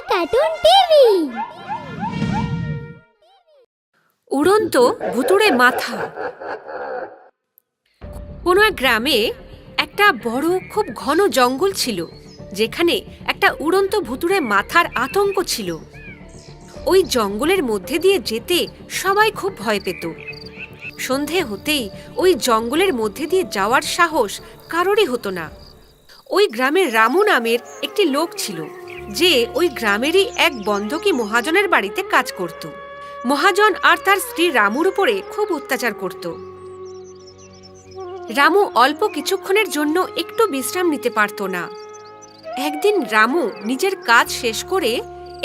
Cartoon TV. উড়ন্ত ভুতুড়ে মাথা। কোনো এক গ্রামে একটা বড় খুব ঘন জঙ্গল ছিল, যেখানে একটা উড়ন্ত ভুতুড়ে মাথার আতঙ্ক ছিল। ওই জঙ্গলের মধ্যে দিয়ে যেতে সবাই খুব ভয় পেত। সন্ধে হতেই ওই জঙ্গলের মধ্যে দিয়ে যাওয়ার সাহস কারোরই হতো না। ওই গ্রামের রামু নামের একটি লোক ছিল, যে ওই গ্রামেরই এক বন্ধকি মহাজনের বাড়িতে কাজ করত। মহাজন আর তার স্ত্রী রামুর উপরে খুব অত্যাচার করত। রামু অল্প কিছুক্ষণের জন্য একটু বিশ্রাম নিতে পারত না। একদিন রামু নিজের কাজ শেষ করে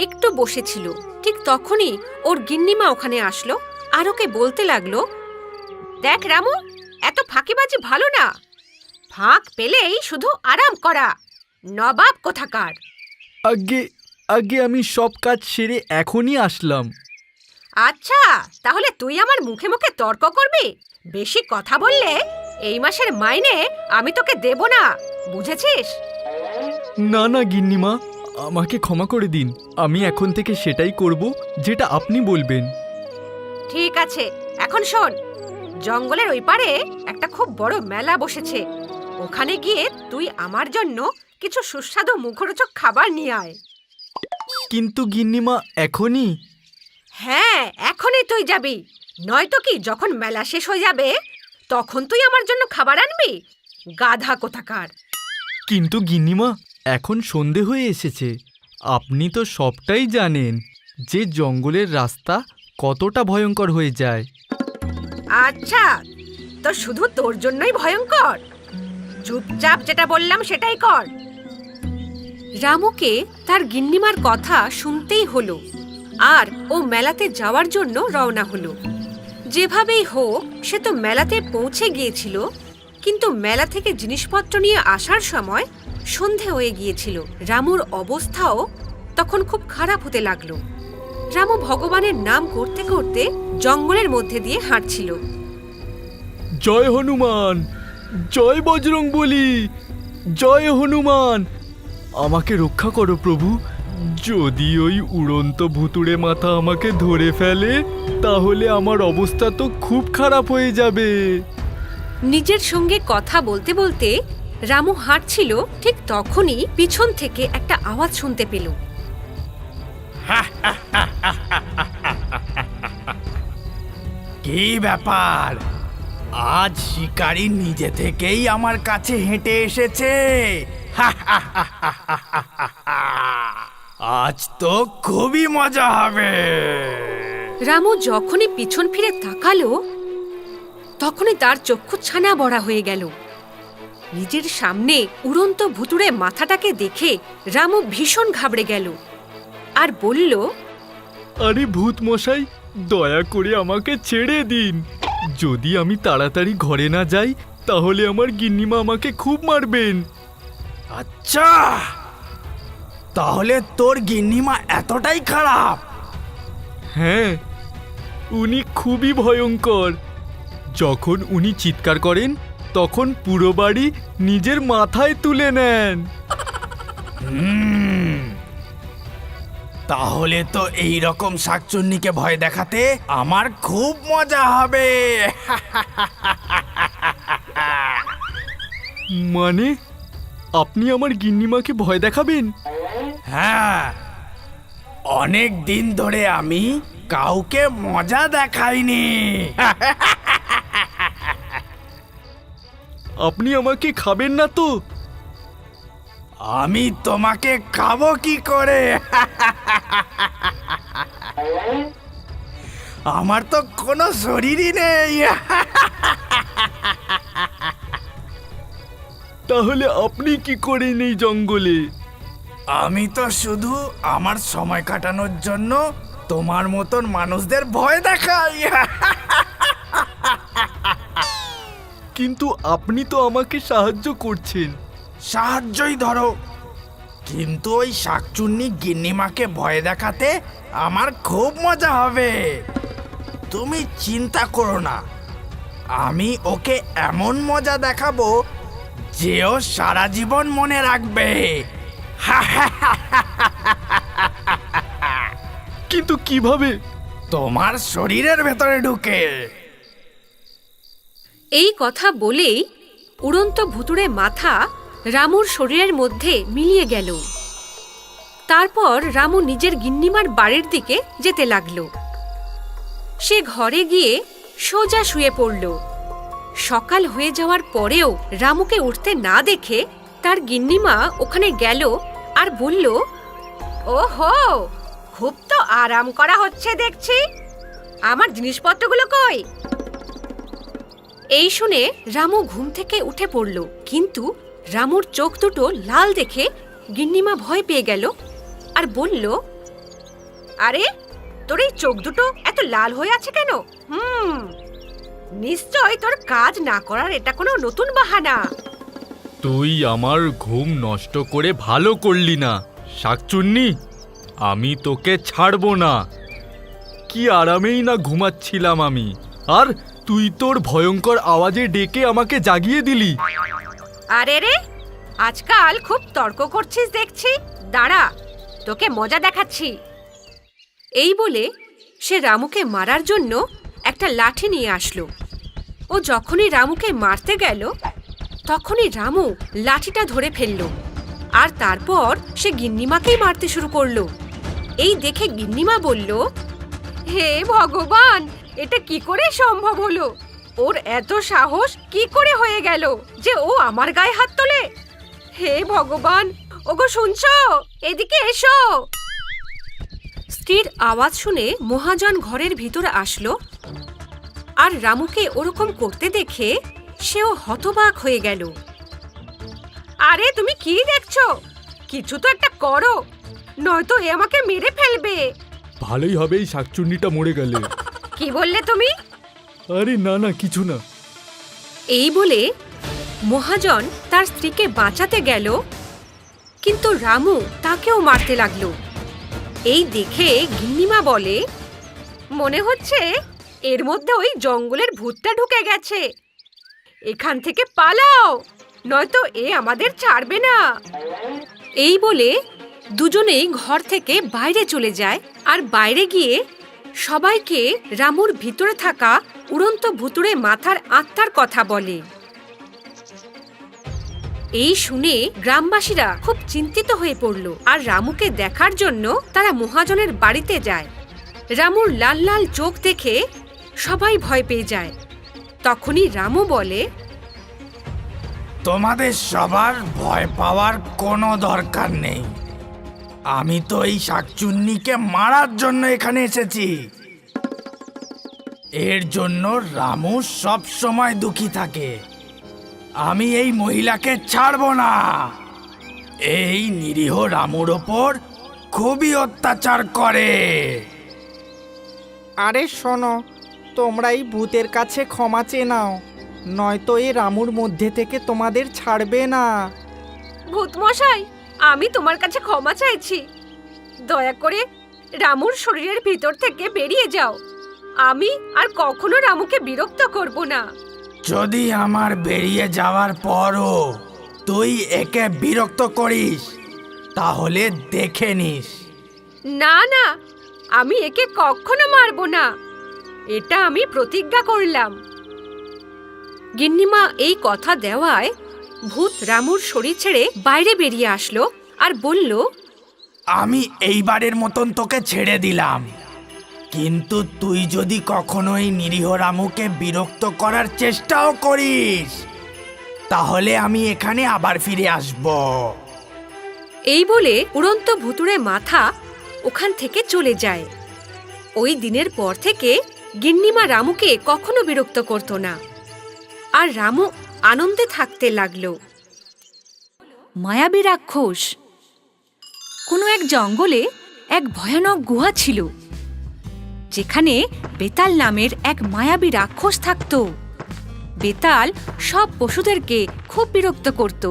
একটু বসেছিল, ঠিক তখনই ওর গিন্নিমা ওখানে আসলো আর ওকে বলতে লাগলো, দেখ রামু, এত ফাঁকিবাজি ভালো না। ফাঁক পেলেই শুধু আরাম করা, নবাব কোথাকার। আগে আগে আমি সব কাজ সেরে এখনই আসলাম। আচ্ছা, তাহলে তুই আমার মুখে মুখে তর্ক করবি? বেশি কথা বললে এই মাসের মাইনে আমি তোকে দেব না, বুঝেছিস? না না গিন্নিমা, আমাকে ক্ষমা করে দিন। আমি এখন থেকে সেটাই করব যেটা আপনি বলবেন। ঠিক আছে, এখন শোন, জঙ্গলের ওই পারে একটা খুব বড় মেলা বসেছে। ওখানে গিয়ে তুই আমার জন্য কিছু সুস্বাদু মুখরোচক খাবার নিয়ে আয়। কিন্তু গিন্নিমা, এখনই? হ্যাঁ, এখনই তুই যাবি, নয়তো কি যখন মেলা শেষ হয়ে যাবে তখন তুই আমার জন্য খাবার আনবি? গাধা কোথাকার। কিন্তু গিন্নিমা, এখন সন্ধে হয়ে এসেছে। আপনি তো সবটাই জানেন যে জঙ্গলের রাস্তা কতটা ভয়ঙ্কর হয়ে যায়। আচ্ছা, তো শুধু তোর জন্যই ভয়ঙ্কর? চুপচাপ যেটা বললাম সেটাই কর। রামুকে তার গিন্নিমার কথা শুনতেই হলো, আর ও মেলাতে যাওয়ার জন্য রওনা হলো। যেভাবেই হোক সে তো মেলাতে পৌঁছে গিয়েছিল, কিন্তু মেলা থেকে জিনিসপত্র নিয়ে আসার সময় সন্ধে হয়ে গিয়েছিল। রামুর অবস্থাও তখন খুব খারাপ হতে লাগলো। রামু ভগবানের নাম করতে করতে জঙ্গলের মধ্যে দিয়ে হাঁটছিল। জয় হনুমান, জয় বজরংবলী, জয় হনুমান, আমাকে রক্ষা করো প্রভু। যদি ওই উড়ন্ত ভুতুড়ে মাথা আমাকে ধরে ফেলে তাহলে আমার অবস্থা তো খুব খারাপ হয়ে যাবে। নিজের সঙ্গে কথা বলতে বলতে রামু হাঁটছিল, ঠিক তখনই পিছন থেকে একটা আওয়াজ শুনতে পেল। কি ব্যাপার? আজ শিকারী নিজে থেকেই আমার কাছে হেঁটে এসেছে। আজ তো খুবই মজা হবে। রামু যখনই পিছন ফিরে তাকালো তখনই তার চক্ষু ছানা বড়া হয়ে গেল। নিজের সামনে উড়ন্ত ভুতুড়ে মাথাটাকে দেখে রামু ভীষণ ঘাবড়ে গেল আর বলল, আরে ভূত মশাই, দয়া করে আমাকে ছেড়ে দিন। যদি আমি তাড়াতাড়ি ঘরে না যাই তাহলে আমার গিন্নিমা আমাকে খুব মারবেন। আচ্ছা, তাহলে তোর গিন্নিমা এতটাই খারাপ? হ্যাঁ, উনি খুবই ভয়ঙ্কর। যখন উনি চিৎকার করেন তখন পুরো বাড়ি নিজের মাথায় তুলে নেন। তাহলে তো এই রকম শাকচুন্নিকে ভয় দেখাতে আমার খুব মজা হবে। মানে আপনি আমার গিন্নিমাকে ভয় দেখাবেন? হ্যাঁ, অনেক দিন ধরে আমি কাউকে মজা দেখাইনি। আপনি আমাকে খাবেন না তো? আমি তোমাকে খাবো কি করে? আমার তো কোনো শরীরই নেই। তাহলে আপনি কি করেন এই জঙ্গলে? আমি তো শুধু আমার সময় কাটানোর জন্য তোমার মতন মানুষদের ভয় দেখাই। কিন্তু আপনি তো আমাকে সাহায্য করছেন। সাহায্যই ধরো, কিন্তু ওই শাকচুন্নি গিন্নিমাকে ভয় দেখাতে আমার খুব মজা হবে। তুমি চিন্তা করো না, আমি ওকে এমন মজা দেখাবো যে ও সারা জীবন মনে রাখবে। কিন্তু কিভাবে? তোমার শরীরের ভেতরে ঢুকে। এই কথা বলেই উড়ন্ত ভুতুড়ে মাথা রামুর শরীরের মধ্যে মিলিয়ে গেল। তারপর রামু নিজের গিন্নিমার বাড়ির দিকে যেতে লাগলো। সে ঘরে গিয়ে সোজা শুয়ে পড়ল। সকাল হয়ে যাওয়ার পরেও রামুকে উঠতে না দেখে তার গিন্নিমা ওখানে গেল আর বলল, ওহো, খুব তো আরাম করা হচ্ছে দেখছি, আমার জিনিসপত্রগুলো কই? এই শুনে রামু ঘুম থেকে উঠে পড়ল, কিন্তু রামুর চোখ দুটো লাল দেখে গিন্নিমা ভয় পেয়ে গেল আর বলল, আরে তোর এই চোখ দুটো এত লাল হয়ে আছে কেন? নিশ্চয় তোর কাজ না করার এটা কোনো নতুন বাহানা। তুই আমার ঘুম নষ্ট করে ভালো করলি না শাকচুন্নি। আমি তোকে ছাড়বো না। কি আরামেই না ঘুমাচ্ছিলাম আমি, আর তুই তোর ভয়ঙ্কর আওয়াজে ডেকে আমাকে জাগিয়ে দিলি। আরে রে, আজকাল খুব তর্ক করছিস দেখছি, দাঁড়া, তোকে মজা দেখাচ্ছি। এই বলে সে রামুকে মারার জন্য একটা লাঠি নিয়ে আসলো। ও যখনই রামুকে মারতে গেল তখনই রামু লাঠিটা ধরে ফেলল, আর তারপর সে গিন্নিমাকেই মারতে শুরু করলো। এই দেখে গিন্নিমা বলল, হে ভগবান, এটা কি করে সম্ভব হলো? ওর এত সাহস কি করে হয়ে গেল যে ও আমার গায়ে হাত তোলে? হে ভগবান, ওগো শুনছো? এদিকে এসো। স্ত্রীর আওয়াজ শুনে মহাজন ঘরের ভিতরে আসলো, আর রামুকে ওরকম করতে দেখে সেও হতবাক হয়ে গেল। আরে তুমি কি দেখছো? কিছু তো একটা করো, নয়তো এ আমাকে মেরে ফেলবে। ভালোই হবে এই শাকচুন্নিটা মরে গেলে। কি বললে তুমি? আরে না না, কিছু না। এই বলে মহাজন তার স্ত্রীকে বাঁচাতে গেল, কিন্তু রামু তাকেও মারতে লাগলো। এই দেখে গিন্নিমা বলে, মনে হচ্ছে এর মধ্যে ওই জঙ্গলের ভূতটা ঢুকে গেছে, এখান থেকে পালাও, নয়তো এ আমাদের ছাড়বে না। এই বলে দুজনেই ঘর থেকে বাইরে চলে যায়, আর বাইরে গিয়ে সবাইকে রামুর ভিতরে থাকা উড়ন্ত ভুতুড়ে মাথার আত্মার কথা বলে। এই শুনে গ্রামবাসীরা খুব চিন্তিত হয়ে পড়ল, আর রামুকে দেখার জন্য তারা মহাজনের বাড়িতে যায়। রামুর লাল লাল চোখ দেখে সবাই ভয় পেয়ে যায়। তখনই রামু বলে, তোমাদের সবার ভয় পাওয়ার কোনো দরকার নেই। আমি তো এই শাকচুন্নিকে মারার জন্য এখানে এসেছি। এর জন্য রামু সব সময় দুঃখী থাকে। আমি এই মহিলাকে ছাড়বো না। এই নিরীহ রামুর ওপর খুবই অত্যাচার করে। আরে শোনো, তোমরা এই ভূতের কাছে ক্ষমা চেয়ে নাও, নয়তো এই রামুর মধ্যে থেকে তোমাদের ছাড়বে না। ভূত মশাই, আমি তোমার কাছে ক্ষমা চাইছি, দয়া করে রামুর শরীরের ভিতর থেকে বেরিয়ে যাও। আমি আর কখনো রামুকে বিরক্ত করব না। যদি আমার বেরিয়ে যাওয়ার পরও তুই একে বিরক্ত করিস, তাহলে দেখে নিস। না না, আমি একে কখনো মারব না, এটা আমি প্রতিজ্ঞা করলাম। গিন্নিমা এই কথা দেওয়ায় ভূত রামুর শরীর ছেড়ে বাইরে বেরিয়ে আসলো আর বলল, আমি এইবারের মতন তোকে ছেড়ে দিলাম, কিন্তু তুই যদি কখনো এই নিরীহ রামুকে বিরক্ত করার চেষ্টাও করিস, তাহলে আমি এখানে আবার ফিরে আসব। এই বলে উড়ন্ত ভুতুড়ে মাথা ওখান থেকে চলে যায়। ওই দিনের পর থেকে গিন্নিমা রামুকে কখনো বিরক্ত করত না, আর রামু আনন্দে থাকতে লাগলো। মায়াবী রাক্ষস। কোনো এক জঙ্গলে এক ভয়ানক গুহা ছিল, যেখানে বেতাল নামের এক মায়াবী রাক্ষস থাকত। বেতাল সব পশুদেরকে খুব বিরক্ত করত।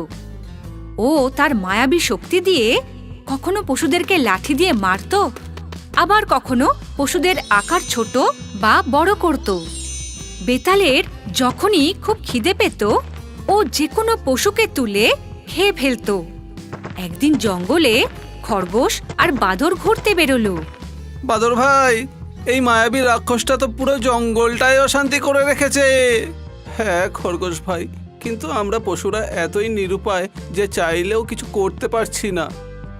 ও তার মায়াবী শক্তি দিয়ে কখনো পশুদেরকে লাঠি দিয়ে মারত, আবার কখনো পশুদের আকার ছোট বা বড় করত। বেতালের যখনই খুব খিদে পেত, ও যে কোনো পশুকে তুলে খেয়ে ফেলত। একদিন জঙ্গলে খরগোশ আর বাদর ঘুরতে বেরোলো। বাদর ভাই, এই মায়াবী রাক্ষসটা তো পুরো জঙ্গলটাই অশান্তি করে রেখেছে। হ্যাঁ খরগোশ ভাই, কিন্তু আমরা পশুরা এতই নিরুপায় যে চাইলেও কিছু করতে পারছি না।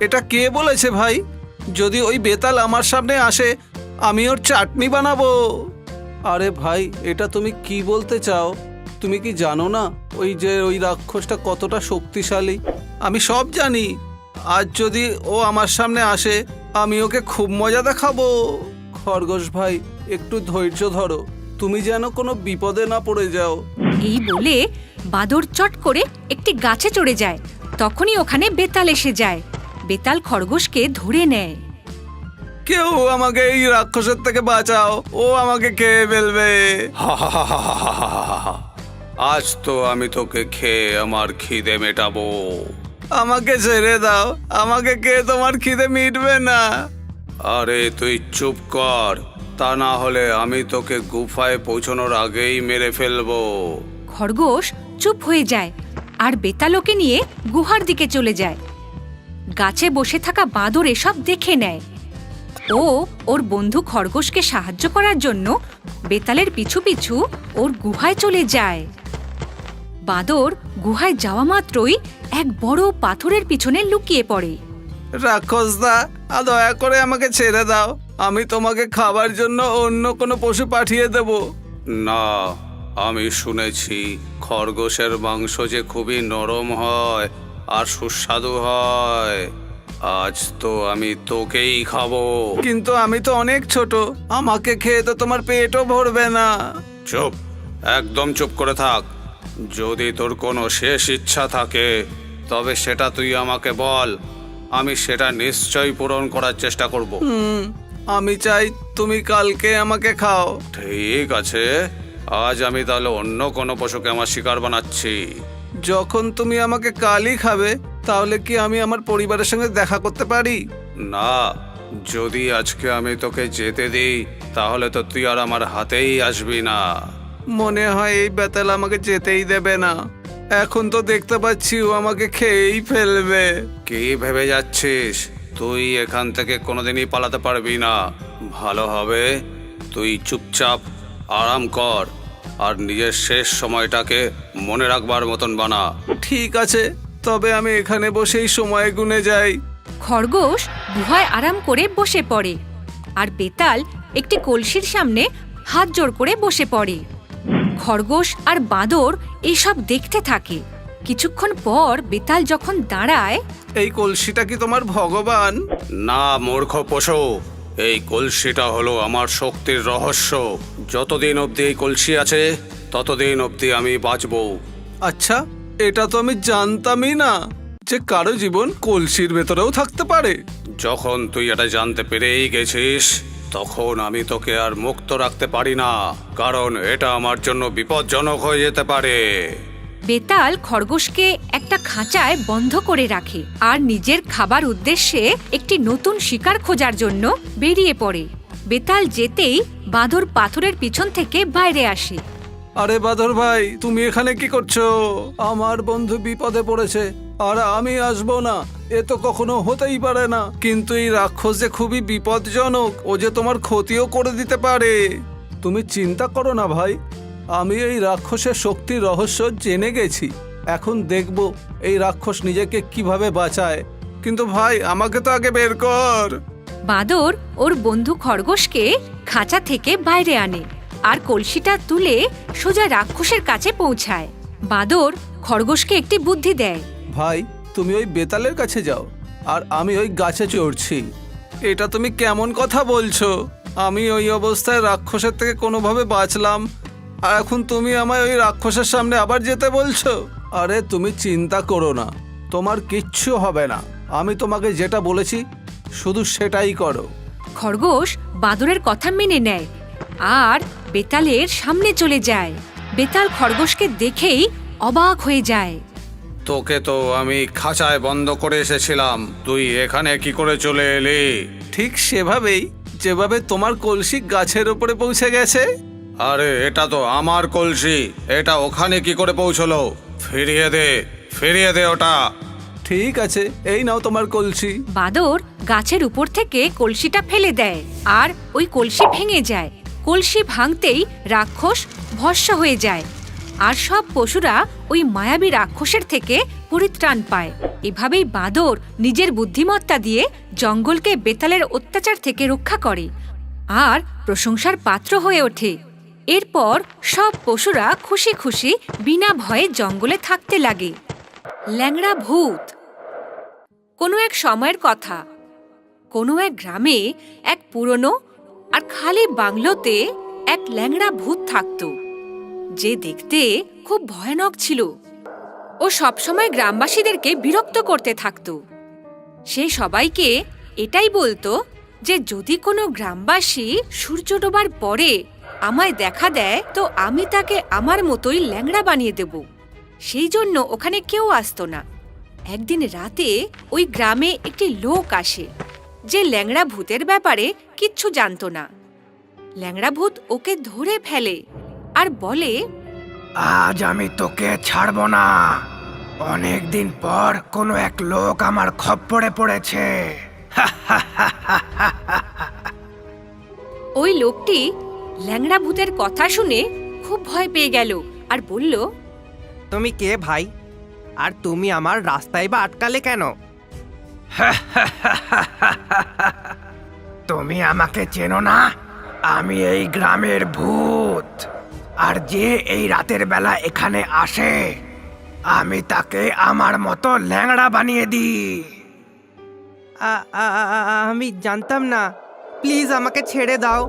এটা কে বলেছে ভাই? যদি ওই বেতাল আমার সামনে আসে, আমি ওর চাটনি বানাবো। আরে ভাই, এটা তুমি কি বলতে চাও? তুমি কি জানো না ওই রাক্ষসটা কতটা শক্তিশালী? আমি সব জানি। আজ যদি ও আমার সামনে আসে, আমি ওকে খুব মজা দেখাবো। খরগোশ ভাই, একটু ধৈর্য ধরো, তুমি যেন কোনো বিপদে না পড়ে যাও। এই বলে বাদর চট করে একটি গাছে চড়ে যায়। তখনই ওখানে বেতাল এসে যায়। বেতাল খরগোশকে ধরে নেয়। কেউ আমাকে এই রাক্ষসের থেকে বাঁচাও, ও আমাকে খেয়ে ফেলবে। আজ তো আমি তোকে খেয়ে আমার খিদে মেটাবো। আমাকে ছেড়ে দাও, আমাকে খেয়ে তোমার খিদে মিটবে না। আরে তুই চুপ কর, তা না হলে আমি তোকে গুফায় পৌঁছানোর আগেই মেরে ফেলবো। খরগোশ চুপ হয়ে যায় আর বেতালকে নিয়ে গুহার দিকে চলে যায়। গাছে বসে থাকা বাঁদর এসব দেখে নেয়। ও ওর বন্ধু খরগোশকে সাহায্য করার জন্য বেতালের পিছু পিছু ওর গুহায় চলে যায়। বাঁদর গুহায় যাওয়া মাত্রই এক বড় পাথরের পিছনে লুকিয়ে পড়ে। রাক্ষসদা, দয়া করে আমাকে ছেড়ে দাও, আমি তোমাকে খাবার জন্য অন্য কোনো পশু পাঠিয়ে দেব। না, আমি শুনেছি খরগোশের মাংস যে খুবই নরম হয় আর সুস্বাদু হয়। আজ তো আমি তোকেই খাবো। কিন্তু আমি তো অনেক ছোট, আমাকে খেয়ে তো তোমার পেটও ভরবে না। চুপ, একদম চুপ করে থাক। যদি তোর কোনো শেষ ইচ্ছা থাকে তবে সেটা তুই আমাকে বল, আমি সেটা নিশ্চয়ই পূরণ করার চেষ্টা করব। আমি চাই তুমি কালকে আমাকে খাও। ঠিক আছে, আজ আমি তাহলে অন্য কোনো পশুকে আমার শিকার বানাচ্ছি। যখন তুমি আমাকে কালই খাবে, তাহলে কি আমি আমার পরিবারের সঙ্গে দেখা করতে পারি? না, যদি আজকে আমি তোকে যেতে দিই তাহলে তো তুই আর আমার হাতেই আসবি না। মনে হয় এই বেতাল আমাকে যেতেই দেবে না। এখন তো দেখতে পাচ্ছি ও আমাকে খেয়েই ফেলবে। কি ভেবে যাচ্ছিস? তুই এখান থেকে কোনোদিনই পালাতে পারবি না। ভালো হবে তুই চুপচাপ আরাম কর আর নিজের শেষ সময়টাকে মনে রাখবার মতন বানা। ঠিক আছে, তবে আমি এখানে বসেই সময় গুনে যাই। খরগোশ গুহায় আরাম করে বসে পড়ে আর বেতাল একটি কলসির সামনে হাত জোড় করে বসে পড়ে। খরগোশ আর বাঁদর এইসব দেখতে থাকে। কিছুক্ষণ পর বেতাল যখন দাঁড়ায়, এই কলসিটা কি তোমার ভগবান? না মূর্খ পশু, এই কলসিটা হলো আমার শক্তির রহস্য। যতদিন অবধি এই কলসি আছে ততদিন অবধি আমি বাঁচবো। আচ্ছা, এটা তো আমি জানতামই না যে কারো জীবন কলসির ভেতরেও থাকতে পারে। যখন তুই এটা জানতে পেরেই গেছিস, তখন আমি তোকে আর মুক্ত রাখতে পারি না, কারণ এটা আমার জন্য বিপজ্জনক হয়ে যেতে পারে। বেতাল খরগোশকে একটা খাঁচায় বন্ধ করে রাখে আর নিজের খাবার উদ্দেশ্যে একটি নতুন শিকার খোঁজার জন্য বেরিয়ে পড়ে। বেতাল যেতেই বাঁদর পাথরের পিছন থেকে বাইরে আসে। আরে বাদর ভাই, তুমি এখানে কি করছো? আমার বন্ধু বিপদে পড়েছে আর আমি আসবো না, এ তো কখনো হতেই পারে না। কিন্তু এই রাক্ষস যে খুবই বিপজ্জনক, ও যে তোমার ক্ষতিও করে দিতে পারে। তুমি চিন্তা করো না ভাই, আমি এই রাক্ষসের শক্তির রহস্য জেনে গেছি। এখন দেখব এই রাক্ষস নিজেকে কিভাবে বাঁচায়। কিন্তু ভাই, আমাকে তো আগে বের কর। বাঁদর ওর বন্ধু খরগোশকে খাঁচা থেকে বাইরে আনে আর কলসিটা তুলে সোজা রাক্ষসের কাছে পৌঁছায়। বাঁদর খরগোশকে একটি বুদ্ধি দেয়। ভাই, তুমি ওই বেতালের কাছে যাও আর আমি ওই গাছে চড়ছি। এটা তুমি কেমন কথা বলছো? আমি ওই অবস্থায় রাক্ষসের থেকে কোনোভাবে বাঁচলাম, আর এখন তুমি আমায় ওই রাক্ষসের সামনে আবার যেতে বলছো? আরে তুমি চিন্তা করো না, তোমার কিচ্ছু হবে না। আমি তোমাকে যেটা বলেছি শুধু সেটাই করো। খরগোশ বাঁদরের কথা মেনে নেয় আর বেতালের সামনে চলে যায়। বেতাল খরগোশকে দেখেই অবাক হয়ে যায়। তোকে তো আমি খাঁচায় বন্ধ করে এসেছিলাম, তুই এখানে কি করে চলে এলি? ঠিক সেভাবেই যেভাবে তোমার কলসি গাছের উপরে পৌঁছে গেছে। আরে এটা তো আমার কলসি, এটা ওখানে কি করে পৌঁছলো? ফিরিয়ে দে ওটা। ঠিক আছে, এই নাও তোমার কলসি। বাদর গাছের উপর থেকে কলসিটা ফেলে দেয় আর ওই কলসি ভেঙে যায়। কলসি ভাঙতেই রাক্ষস ভস্ম হয়ে যায় আর সব পশুরা ওই মায়াবী রাক্ষসের থেকে পরিত্রাণ পায়। এভাবেই বাদর নিজের বুদ্ধিমত্তা দিয়ে জঙ্গলকে বেতালের অত্যাচার থেকে রক্ষা করে আর প্রশংসার পাত্র হয়ে ওঠে। এরপর সব পশুরা খুশি খুশি বিনা ভয়ে জঙ্গলে থাকতে লাগে। ল্যাংড়া ভূত। কোনো এক সময়ের কথা, কোনো এক গ্রামে এক পুরনো আর খালি বাংলোতে এক ল্যাংড়া ভূত থাকত, যে দেখতে খুব ভয়ানক ছিল। ও সবসময় গ্রামবাসীদেরকে বিরক্ত করতে থাকত। সে সবাইকে এটাই বলতো যে যদি কোনো গ্রামবাসী সূর্য ডোবার পরে আমায় দেখা দেয় তো আমি তাকে আমার মতোই ল্যাংড়া বানিয়ে দেব। সেই জন্য ওখানে কেউ আসতো না। একদিন রাতে ওই গ্রামে একটি লোক আসে যে ল্যাংড়া ভূতের ব্যাপারে কিচ্ছু জানতো না। ল্যাংড়া ভূত ওকে ধরে ফেলে আর বলে, আজ আমি তোকে ছাড়ব না। অনেক দিন পর কোনো এক লোক আমার খপ্পরে পড়েছে। ওই লোকটি ল্যাংড়া ভূতের কথা শুনে খুব ভয় পেয়ে গেল আর বলল, তুমি কে ভাই? আর তুমি আমার রাস্তায় বা আটকালে কেন? তুমি আমাকে চেনো না? আমি এই গ্রামের ভূত। আর যে এই রাতের বেলা এখানে আসে আমি তাকে আমার মতো ল্যাংড়া বানিয়ে দিই। আমি জানতাম না। প্লিজ আমাকে ছেড়ে দাও,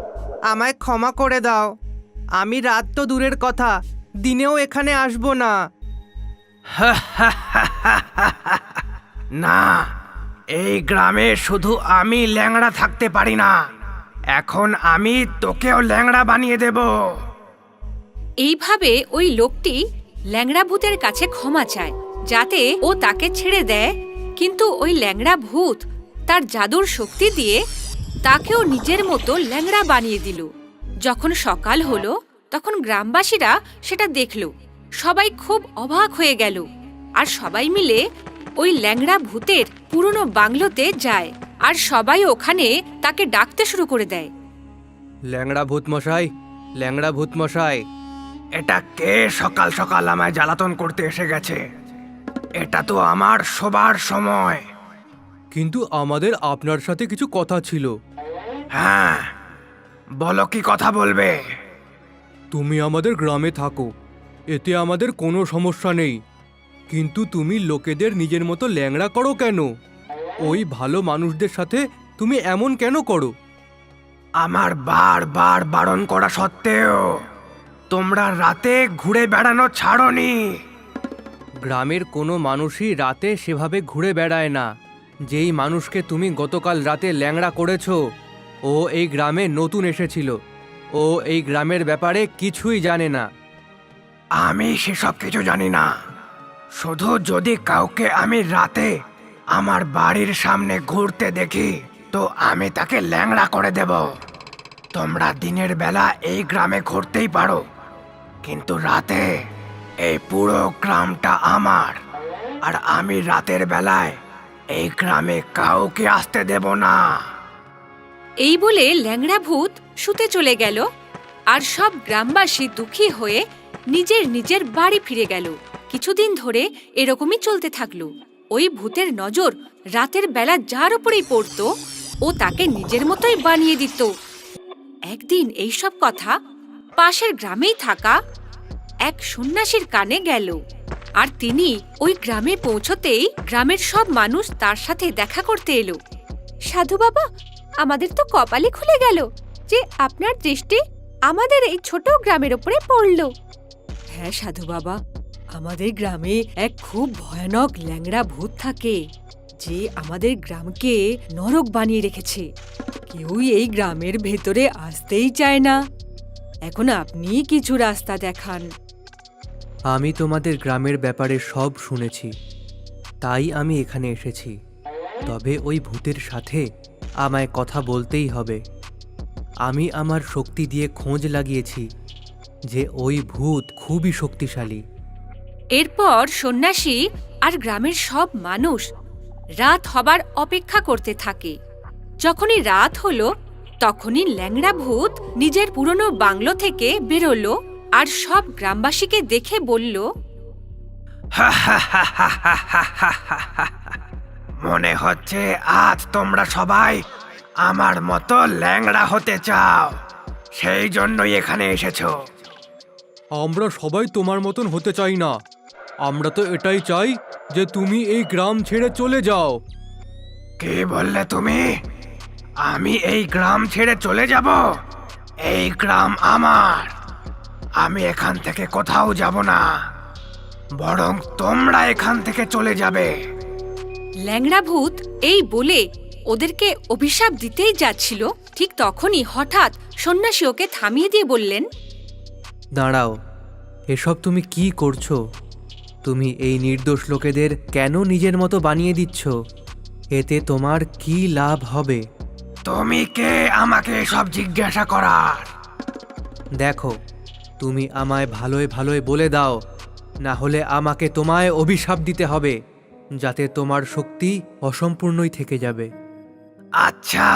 আমায় ক্ষমা করে দাও। আমি রাত তো দূরের কথা, দিনেও এখানে আসবো না। না, এই গ্রামে শুধু আমি ল্যাংড়া থাকতে পারি না। এখন আমি তোকেও ল্যাংড়া বানিয়ে দেব। এইভাবে ওই লোকটি ল্যাংড়া ভূতের কাছে ক্ষমা চায় যাতে ও তাকে ছেড়ে দেয়। কিন্তু ওই ল্যাংড়া ভূত তার জাদুর শক্তি দিয়ে তাকেও নিজের মতো ল্যাংড়া বানিয়ে দিল। যখন সকাল হলো তখন গ্রামবাসীরা সেটা দেখল। সবাই খুব অবাক হয়ে গেল আর সবাই মিলে ওই ল্যাংড়া ভূতের পুরনো বাংলোতে যায় আর সবাই ওখানে তাকে ডাকতে শুরু করে দেয়। ল্যাংড়া ভূত মশাই, ল্যাংড়া ভূত মশাই। এটা কে সকাল সকাল আমায় জ্বালাতন করতে এসে গেছে? এটা তো আমার শোবার সময়। কিন্তু আমাদের আপনার সাথে কিছু কথা ছিল। হ্যাঁ, বলো কি কথা বলবে? তুমি আমাদের গ্রামে থাকো, এতে আমাদের কোনো সমস্যা নেই। কিন্তু তুমি লোকেদের নিজের মতো ল্যাংড়া করো কেন? ওই ভালো মানুষদের সাথে তুমি এমন কেন করো? আমার বারবার বারণ করা সত্ত্বেও তোমরা রাতে ঘুরে বেড়ানো ছাড়োনি। গ্রামের কোনো মানুষই রাতে সেভাবে ঘুরে বেড়ায় না। যেই মানুষকে তুমি গতকাল রাতে ল্যাংড়া করেছো ও এই গ্রামে নতুন এসেছিল। ও এই গ্রামের ব্যাপারে কিছুই জানে না। আমি সেসব কিছু জানি না। শুধু যদি কাউকে আমি রাতে আমার বাড়ির সামনে ঘুরতে দেখি তো আমি তাকে ল্যাংড়া করে দেব। তোমরা দিনের বেলা এই গ্রামে ঘুরতেই পারো, কিন্তু রাতে এই পুরো গ্রামটা আমার। আর আমি রাতের বেলায় এই গ্রামে কাউকে আসতে দেব না। এই বলে ল্যাংড়া ভূত শুতে চলে গেল আর সব গ্রামবাসী দুঃখী হয়ে নিজের নিজের বাড়ি ফিরে গেল। কিছুদিন ধরে এরকমই চলতে থাকলো। ওই ভূতের নজর রাতের বেলা যার উপরেই পড়তো ও তাকে নিজের মতোই বানিয়ে দিত। একদিন এইসব কথা পাশের গ্রামেই থাকা এক সন্ন্যাসীর কানে গেল আর তিনি ওই গ্রামে পৌঁছতেই গ্রামের সব মানুষ তার সাথে দেখা করতে এলো। সাধু বাবা, আমাদের তো কপালে খুলে গেল যে আপনার দৃষ্টি আমাদের এই ছোট গ্রামের উপরে পড়ল। হ্যাঁ সাধু বাবা, আমাদের গ্রামে এক খুব ভয়ানক ল্যাংড়া ভূত থাকে যে আমাদের গ্রামকে নরক বানিয়ে রেখেছে। কেউই এই গ্রামের ভেতরে আসতেই চায় না। এখন আপনি কিছু রাস্তা দেখান। আমি তোমাদের গ্রামের ব্যাপারে সব শুনেছি, তাই আমি এখানে এসেছি। তবে ওই ভূতের সাথে আমায় কথা বলতেই হবে। আমি আমার শক্তি দিয়ে খোঁজ লাগিয়েছি যে ওই ভূত খুবই শক্তিশালী। এরপর সন্ন্যাসী আর গ্রামের সব মানুষ রাত হবার অপেক্ষা করতে থাকে। যখনই রাত হলো তখনই ল্যাংড়া ভূত নিজের পুরনো বাংলো থেকে বেরোলো আর সব গ্রামবাসীকে দেখে বলল, মনে হচ্ছে আজ তোমরা সবাই আমার মতো ল্যাংড়া হতে চাও, সেই জন্যই এখানে এসেছো। আমরা সবাই তোমার মতন হতে চাই না। আমরা তো এটাই চাই যে তুমি এই গ্রাম ছেড়ে চলে যাও। কে বললে তুমি? আমি এই গ্রাম ছেড়ে চলে যাব? এই গ্রাম আমার। আমি এখান থেকে কোথাও যাব না, বরং তোমরা এখান থেকে চলে যাবে। ল্যাংড়া ভূত এই বলে ওদেরকে অভিশাপ দিতেই যাচ্ছিল, ঠিক তখনই হঠাৎ সন্ন্যাসী ওকে থামিয়ে দিয়ে বললেন, দাঁড়াও, এসব তুমি কি করছো? তুমি এই নির্দোষ লোকেদের কেন নিজের মতো বানিয়ে দিচ্ছ? এতে তোমার কি লাভ হবে? তুমি কে আমাকে সব জিজ্ঞাসা করার? দেখো, তুমি আমায় ভালোই ভালোই বলে দাও, না হলে আমাকে তোমায় অভিশাপ দিতে হবে, যাতে তোমার শক্তি অসম্পূর্ণই থেকে যাবে। আচ্ছা,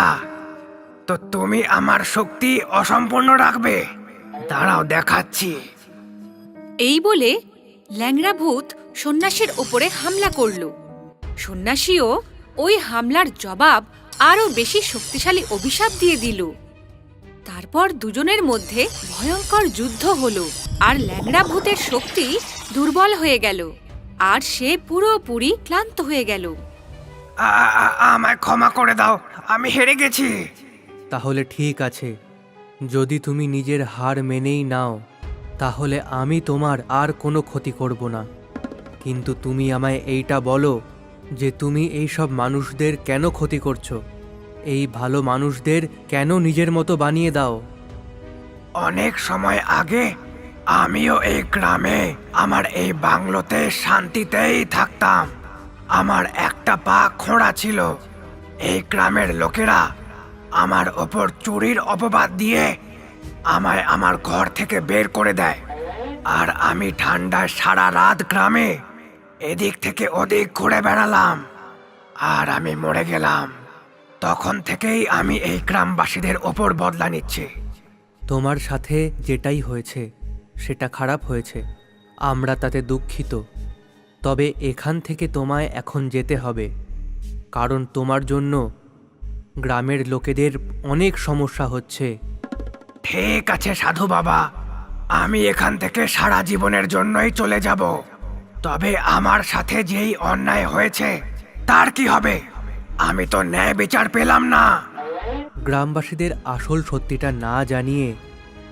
তো তুমি আমার শক্তি অসম্পূর্ণ রাখবে? দাঁড়াও, দেখাচ্ছি। এই বলে ল্যাংড়া ভূত সন্ন্যাসীর ওপরে হামলা করল। সন্ন্যাসীও ওই হামলার জবাব আরো বেশি শক্তিশালী অভিশাপ দিয়ে দিল। তারপর দুজনের মধ্যে ভয়ঙ্কর যুদ্ধ হলো আর ল্যাংড়া ভূতের শক্তি দুর্বল হয়ে গেল আর সে পুরোপুরি ক্লান্ত হয়ে গেল। আমায় ক্ষমা করে দাও, আমি হেরে গেছি। তাহলে ঠিক আছে, যদি তুমি নিজের হার মেনেই নাও, তাহলে আমি তোমার আর কোনো ক্ষতি করব না। কিন্তু তুমি আমায় এইটা বলো যে তুমি এই সব মানুষদের কেন ক্ষতি করছো? এই ভালো মানুষদের কেন নিজের মতো বানিয়ে দাও? অনেক সময় আগে আমিও এই গ্রামে আমার এই বাংলোতে শান্তিতেই থাকতাম। আমার একটা পা খোঁড়া ছিল। এই গ্রামের লোকেরা আমার ওপর চুরির অপবাদ দিয়ে আমায় আমার ঘর থেকে বের করে দেয়, আর আমি ঠান্ডায় সারা রাত গ্রামে এদিক থেকে ওদিক ঘুরে বেড়ালাম, আর আমি মরে গেলাম। তখন থেকেই আমি এই গ্রামবাসীদের ওপর বদলা নিচ্ছি। তোমার সাথে যেটাই হয়েছে সেটা খারাপ হয়েছে, আমরা তাতে দুঃখিত। তবে এখান থেকে তোমায় এখন যেতে হবে, কারণ তোমার জন্য গ্রামের লোকেদের অনেক সমস্যা হচ্ছে। ঠিক আছে সাধু বাবা, আমি এখান থেকে সারা জীবনের জন্যই চলে যাব। তবে আমার সাথে যেই অন্যায় হয়েছে তার কি হবে? আমি তো ন্যায় বিচার পেলাম না। গ্রামবাসীদের আসল সত্যিটা না জানিয়ে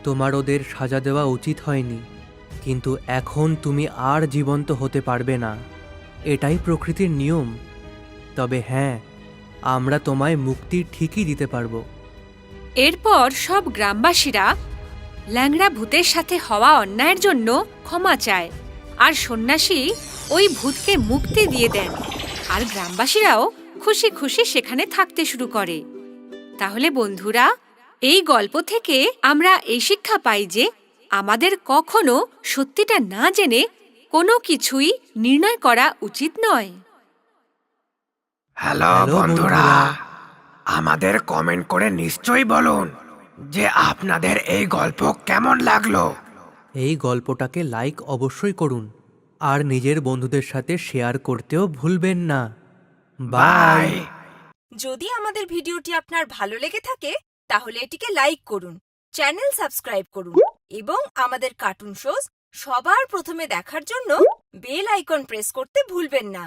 তোমার ওদের সাজা দেওয়া উচিত হয়নি, কিন্তু এখন তুমি আর জীবন্ত হতে পারবে না, এটাই প্রকৃতির নিয়ম। তবে হ্যাঁ, আমরা তোমায় মুক্তি ঠিকই দিতে পারবো। এরপর সব গ্রামবাসীরা ল্যাংড়া ভূতের সাথে হওয়া অন্যায়ের জন্য ক্ষমা চায় আর সন্ন্যাসী ওই ভূতকে মুক্তি দিয়ে দেন, আর গ্রামবাসীরাও খুশি খুশি সেখানে থাকতে শুরু করে। তাহলে বন্ধুরা, এই গল্প থেকে আমরা এই শিক্ষা পাই যে আমাদের কখনো সত্যিটা না জেনে কোনো কিছুই নির্ণয় করা উচিত নয়। হ্যালো হ্যালো বন্ধুরা, বন্ধুরা। আমাদের কমেন্ট করে নিশ্চয়ই বলুন যে আপনাদের এই গল্প কেমন লাগলো। এই গল্পটাকে লাইক অবশ্যই করুন, আর নিজের বন্ধুদের সাথে শেয়ার করতেও ভুলবেন না। বাই। বাই। যদি আমাদের ভিডিওটি আপনার ভালো লেগে থাকে তাহলে এটিকে লাইক করুন, চ্যানেল সাবস্ক্রাইব করুন এবং আমাদের কার্টুন শোজ সবার প্রথমে দেখার জন্য বেল আইকন প্রেস করতে ভুলবেন না।